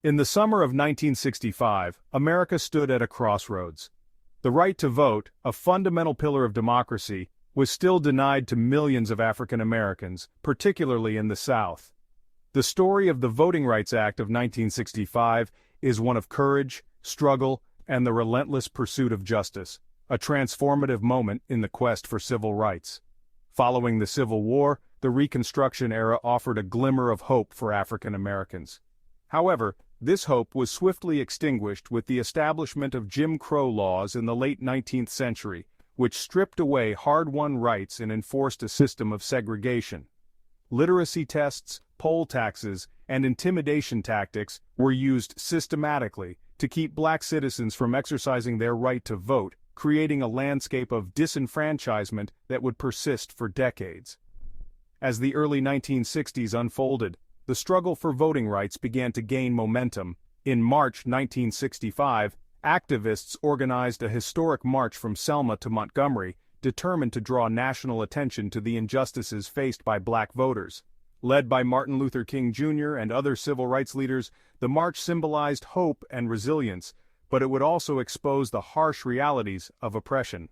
In the summer of 1965, America stood at a crossroads. The right to vote, a fundamental pillar of democracy, was still denied to millions of African Americans, particularly in the South. The story of the Voting Rights Act of 1965 is one of courage, struggle, and the relentless pursuit of justice, a transformative moment in the quest for civil rights. Following the Civil War, the Reconstruction era offered a glimmer of hope for African Americans. However, this hope was swiftly extinguished with the establishment of Jim Crow laws in the late 19th century, which stripped away hard-won rights and enforced a system of segregation. Literacy tests, poll taxes, and intimidation tactics were used systematically to keep black citizens from exercising their right to vote, creating a landscape of disenfranchisement that would persist for decades. As the early 1960s unfolded, the struggle for voting rights began to gain momentum. In March 1965, activists organized a historic march from Selma to Montgomery, determined to draw national attention to the injustices faced by black voters. Led by Martin Luther King Jr. and other civil rights leaders, the march symbolized hope and resilience, but it would also expose the harsh realities of oppression.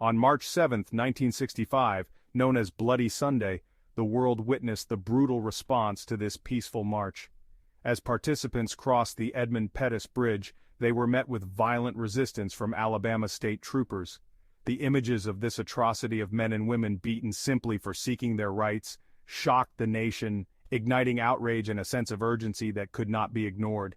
On March 7, 1965, known as Bloody Sunday, the world witnessed the brutal response to this peaceful march. As participants crossed the Edmund Pettus Bridge, they were met with violent resistance from Alabama state troopers. The images of this atrocity of men and women beaten simply for seeking their rights shocked the nation, igniting outrage and a sense of urgency that could not be ignored.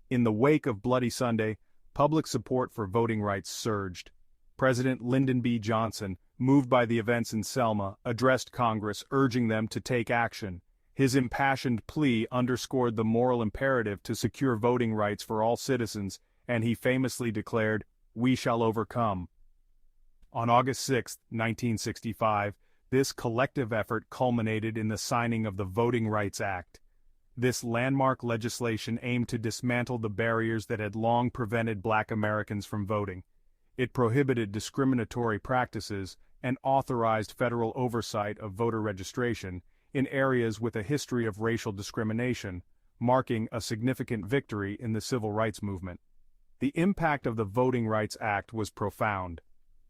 In the wake of Bloody Sunday, public support for voting rights surged. President Lyndon B. Johnson, moved by the events in Selma, addressed Congress urging them to take action. His impassioned plea underscored the moral imperative to secure voting rights for all citizens, and he famously declared, "We shall overcome." On August 6, 1965, this collective effort culminated in the signing of the Voting Rights Act. This landmark legislation aimed to dismantle the barriers that had long prevented black Americans from voting. It prohibited discriminatory practices and authorized federal oversight of voter registration in areas with a history of racial discrimination, marking a significant victory in the civil rights movement. The impact of the Voting Rights Act was profound.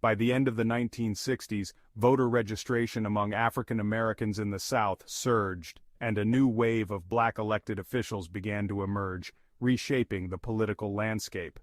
By the end of the 1960s, voter registration among African Americans in the South surged, and a new wave of black elected officials began to emerge, reshaping the political landscape.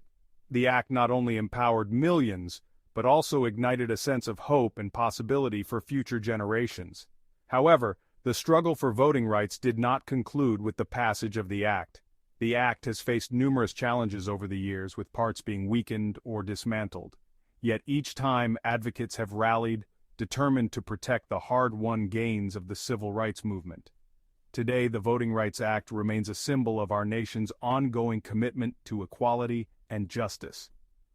The act not only empowered millions, but also ignited a sense of hope and possibility for future generations. However, the struggle for voting rights did not conclude with the passage of the act. The act has faced numerous challenges over the years, with parts being weakened or dismantled. Yet each time advocates have rallied, determined to protect the hard-won gains of the civil rights movement. Today, the Voting Rights Act remains a symbol of our nation's ongoing commitment to equality and justice.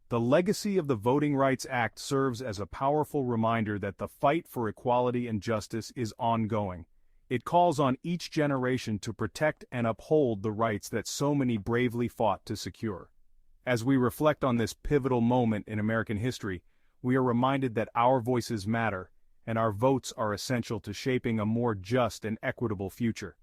The legacy of the Voting Rights Act serves as a powerful reminder that the fight for equality and justice is ongoing. It calls on each generation to protect and uphold the rights that so many bravely fought to secure. As we reflect on this pivotal moment in American history, we are reminded that our voices matter, and our votes are essential to shaping a more just and equitable future.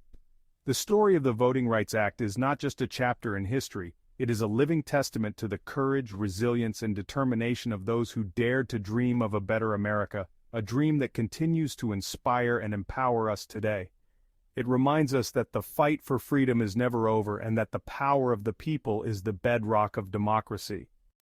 The story of the Voting Rights Act is not just a chapter in history, it is a living testament to the courage, resilience, and determination of those who dared to dream of a better America, a dream that continues to inspire and empower us today. It reminds us that the fight for freedom is never over and that the power of the people is the bedrock of democracy.